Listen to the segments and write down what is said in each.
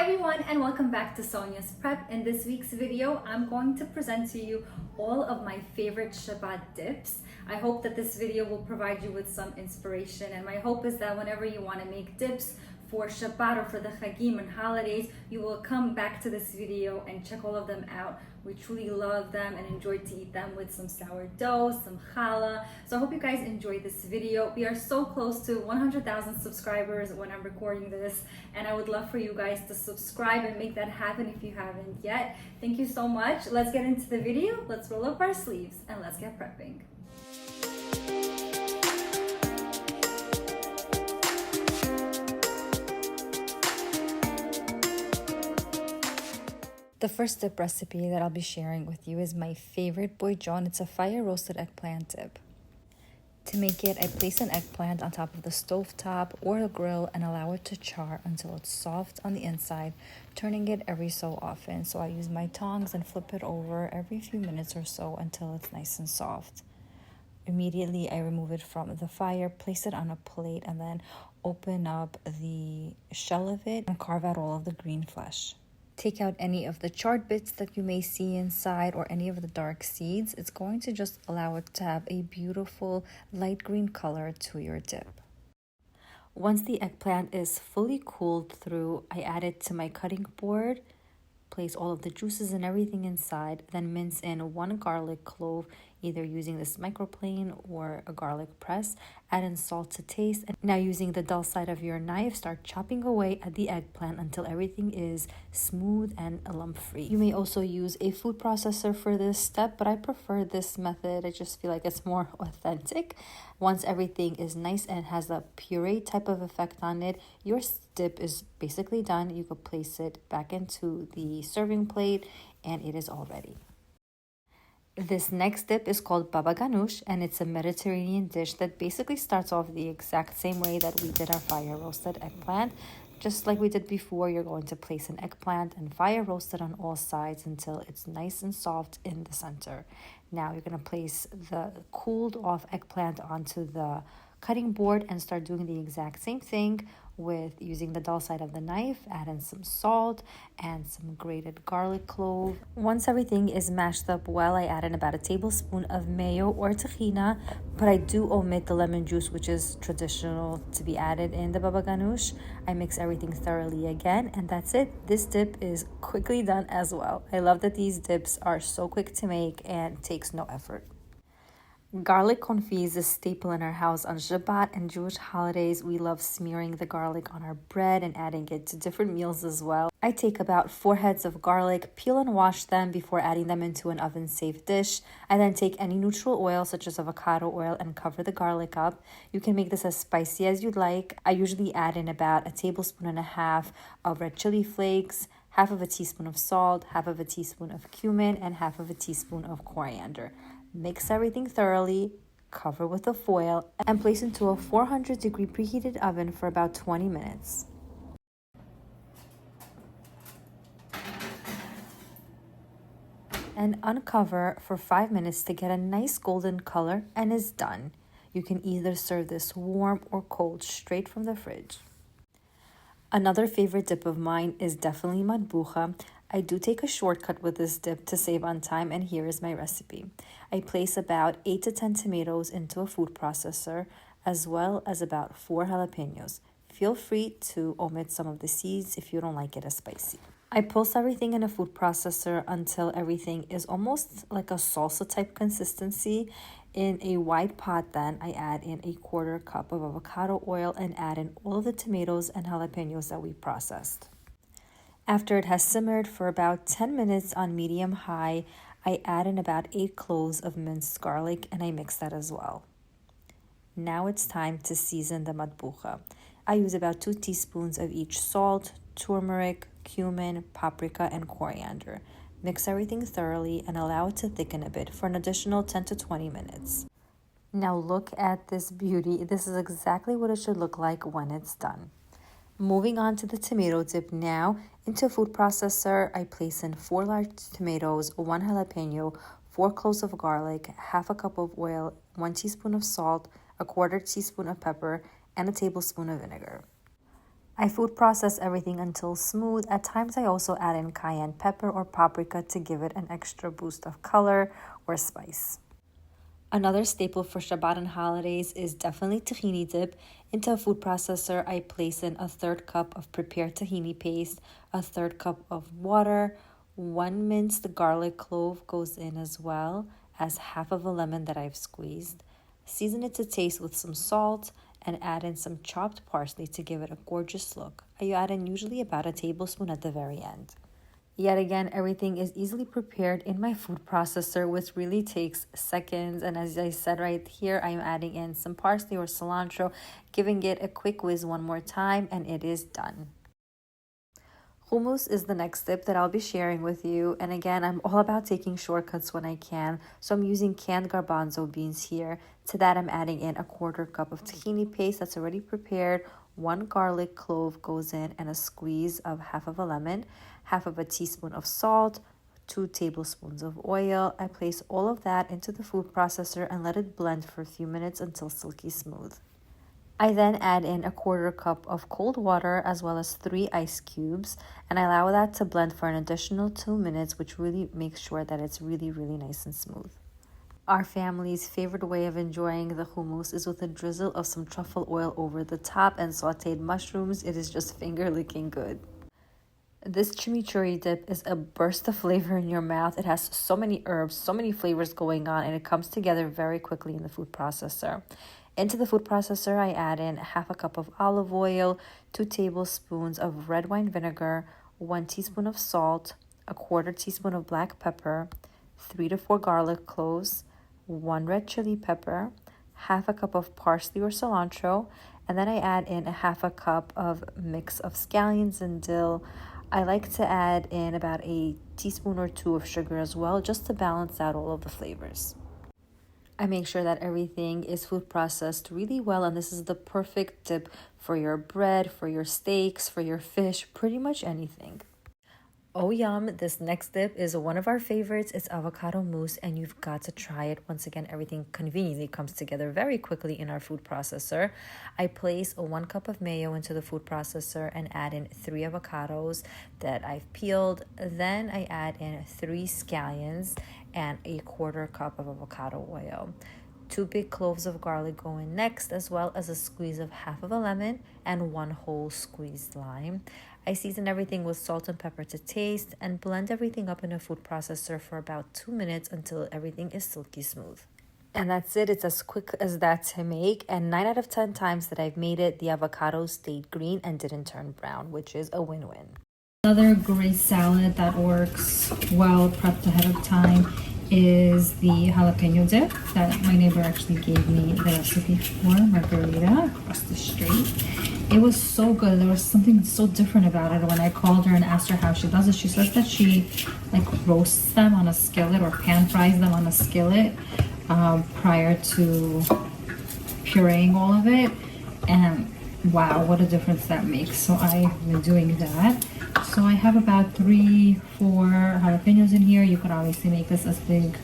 everyone, and welcome back to Sonia's Prep. In this week's video, I'm going to present to you all of my favorite Shabbat dips. I hope that this video will provide you with some inspiration, and my hope is that whenever you want to make dips for Shabbat or for the Chagim and holidays, you will come back to this video and check all of them out. We truly love them and enjoy to eat them with some sourdough, some challah. So I hope you guys enjoyed this video. We are so close to 100,000 subscribers when I'm recording this, and I would love for you guys to subscribe and make that happen if you haven't yet. Thank you so much. Let's get into the video. Let's roll up our sleeves and let's get prepping. The first dip recipe that I'll be sharing with you is my favorite Boyjon. It's a fire roasted eggplant dip. To make it, I place an eggplant on top of the stovetop or a grill and allow it to char until it's soft on the inside, turning it every so often. So I use my tongs and flip it over every few minutes or so until it's nice and soft. Immediately, I remove it from the fire, place it on a plate, and then open up the shell of it and carve out all of the green flesh. Take out any of the charred bits that you may see inside or any of the dark seeds. It's going to just allow it to have a beautiful light green color to your dip. Once the eggplant is fully cooled through, I add it to my cutting board, place all of the juices and everything inside, then mince in 1 garlic clove, either using this microplane or a garlic press. Add in salt to taste, and now using the dull side of your knife, start chopping away at the eggplant until everything is smooth and lump-free. You may also use a food processor for this step, but I prefer this method. I just feel like it's more authentic. Once everything is nice and has a puree type of effect on it, your dip is basically done. You could place it back into the serving plate and it is all ready. This next dip is called Babaganoosh, and it's a Mediterranean dish that basically starts off the exact same way that we did our fire roasted eggplant. Just like we did before, you're going to place an eggplant and fire roast it on all sides until it's nice and soft in the center. Now you're going to place the cooled off eggplant onto the cutting board and start doing the exact same thing with using the dull side of the knife. Add in some salt and some grated garlic clove. Once everything is mashed up well, I add in about a tablespoon of mayo or tahina, but I do omit the lemon juice, which is traditional to be added in the babaganoosh. I mix everything thoroughly again, and that's it. This dip is quickly done as well. I love that these dips are so quick to make and takes no effort. Garlic confit is a staple in our house on Shabbat and Jewish holidays. We love smearing the garlic on our bread and adding it to different meals as well. I take about 4 heads of garlic, peel and wash them before adding them into an oven-safe dish. I then take any neutral oil such as avocado oil and cover the garlic up. You can make this as spicy as you'd like. I usually add in about 1.5 tablespoons of red chili flakes, 1/2 teaspoon of salt, 1/2 teaspoon of cumin, and 1/2 teaspoon of coriander. Mix everything thoroughly, cover with a foil, and place into a 400-degree preheated oven for about 20 minutes. And uncover for 5 minutes to get a nice golden color, and it's done. You can either serve this warm or cold straight from the fridge. Another favorite dip of mine is definitely Matbucha. I do take a shortcut with this dip to save on time, and here is my recipe. I place about 8 to 10 tomatoes into a food processor, as well as about 4 jalapenos. Feel free to omit some of the seeds if you don't like it as spicy. I pulse everything in a food processor until everything is almost like a salsa type consistency. In a wide pot, then I add in 1/4 cup of avocado oil and add in all of the tomatoes and jalapenos that we processed. After it has simmered for about 10 minutes on medium-high, I add in about 8 cloves of minced garlic and I mix that as well. Now it's time to season the matbucha. I use about 2 teaspoons of each salt, turmeric, cumin, paprika, and coriander. Mix everything thoroughly and allow it to thicken a bit for an additional 10 to 20 minutes. Now look at this beauty. This is exactly what it should look like when it's done. Moving on to the tomato dip now. Into a food processor, I place in 4 large tomatoes, 1 jalapeno, 4 cloves of garlic, 1/2 cup of oil, 1 teaspoon of salt, 1/4 teaspoon of pepper, and a tablespoon of vinegar. I food process everything until smooth. At times I also add in cayenne pepper or paprika to give it an extra boost of color or spice. Another staple for Shabbat and holidays is definitely tahini dip. Into a food processor, I place in a 1/3 cup of prepared tahini paste, a 1/3 cup of water, 1 minced garlic clove goes in as well as half of a lemon that I've squeezed. Season it to taste with some salt and add in some chopped parsley to give it a gorgeous look. I add in usually about a tablespoon at the very end. Yet again, everything is easily prepared in my food processor, which really takes seconds. And as I said right here, I'm adding in some parsley or cilantro, giving it a quick whiz one more time, and it is done. Hummus is the next dip that I'll be sharing with you. And again, I'm all about taking shortcuts when I can. So I'm using canned garbanzo beans here. To that, I'm adding in a 1/4 cup of tahini paste that's already prepared. 1 garlic clove goes in and a squeeze of half of a lemon, half of a teaspoon of salt, 2 tablespoons of oil. I place all of that into the food processor and let it blend for a few minutes until silky smooth. I then add in a 1/4 cup of cold water as well as 3 ice cubes, and I allow that to blend for an additional 2 minutes, which really makes sure that it's really nice and smooth. Our family's favorite way of enjoying the hummus is with a drizzle of some truffle oil over the top and sauteed mushrooms. It is just finger-licking good. This chimichuri dip is a burst of flavor in your mouth. It has so many herbs, so many flavors going on, and it comes together very quickly in the food processor. Into the food processor, I add in half a cup of olive oil, 2 tablespoons of red wine vinegar, 1 teaspoon of salt, a 1/4 teaspoon of black pepper, 3 to 4 garlic cloves, 1 red chili pepper, half a cup of parsley or cilantro, and then I add in a half a cup of mix of scallions and dill. I like to add in about a teaspoon or 2 of sugar as well, just to balance out all of the flavors. I make sure that everything is food processed really well, and this is the perfect dip for your bread, for your steaks, for your fish, pretty much anything. Oh yum, this next dip is one of our favorites. It's avocado mousse, and you've got to try it. Once again, everything conveniently comes together very quickly in our food processor. I place 1 cup of mayo into the food processor and add in 3 avocados that I've peeled. Then I add in 3 scallions and a 1/4 cup of avocado oil. 2 big cloves of garlic go in next, as well as a squeeze of half of a lemon and 1 whole squeezed lime. I season everything with salt and pepper to taste and blend everything up in a food processor for about 2 minutes until everything is silky smooth. And that's it. It's as quick as that to make. And 9 out of 10 times that I've made it, the avocado stayed green and didn't turn brown, which is a win-win. Another great salad that works well prepped ahead of time is the jalapeno dip that my neighbor actually gave me the recipe for, Margarita, across the street. It was so good. There was something so different about it. When I called her and asked her how she does it, she says that she roasts them on a skillet or pan fries them on a skillet prior to pureeing all of it. And wow, what a difference that makes. So I've been doing that. So I have about 3-4 jalapenos in here. You could obviously make this as big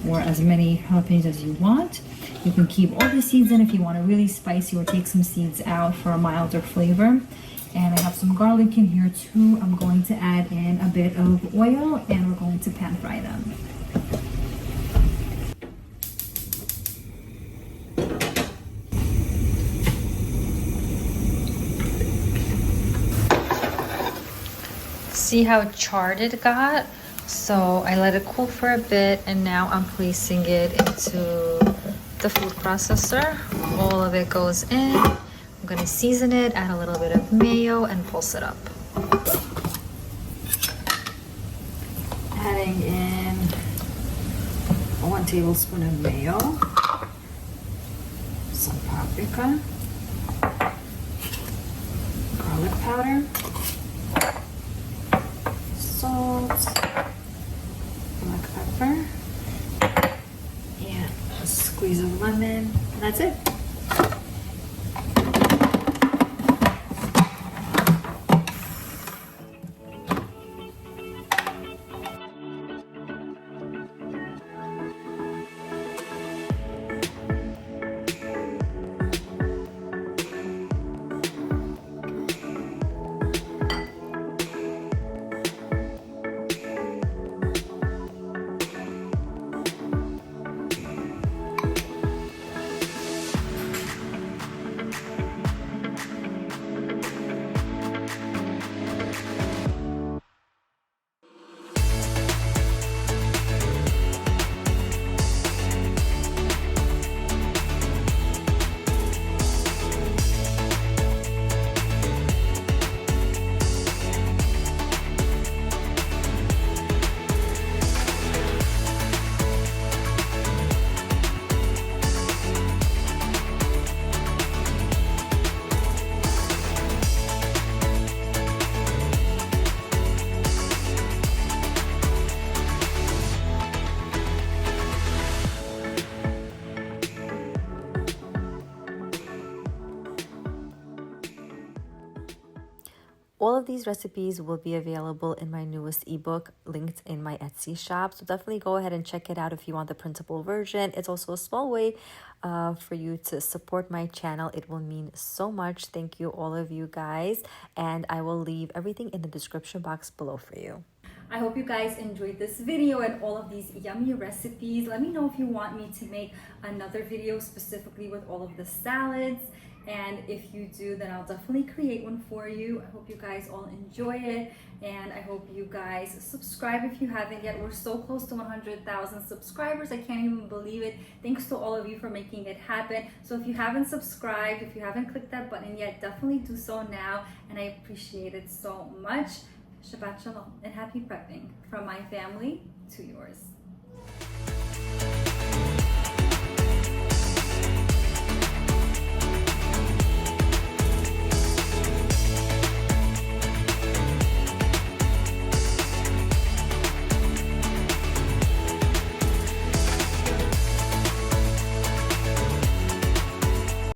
or as many jalapenos as you want. You can keep all the seeds in if you want it really spicy, or take some seeds out for a milder flavor. And I have some garlic in here too. I'm going to add in a bit of oil and we're going to pan fry them. See how charred it got? So I let it cool for a bit, and now I'm placing it into the food processor. All of it goes in. I'm gonna season it, add a little bit of mayo, and pulse it up. Adding in 1 tablespoon of mayo, some paprika, garlic powder, salt, black pepper, and a squeeze of lemon, and that's it. All of these recipes will be available in my newest ebook linked in my Etsy shop. So definitely go ahead and check it out if you want the printable version. It's also a small way for you to support my channel. It will mean so much. Thank you, all of you guys. And I will leave everything in the description box below for you. I hope you guys enjoyed this video and all of these yummy recipes. Let me know if you want me to make another video specifically with all of the salads. And if you do, then I'll definitely create one for you. I hope you guys all enjoy it. And I hope you guys subscribe if you haven't yet. We're so close to 100,000 subscribers. I can't even believe it. Thanks to all of you for making it happen. So if you haven't subscribed, if you haven't clicked that button yet, definitely do so now. And I appreciate it so much. Shabbat Shalom and happy prepping from my family to yours.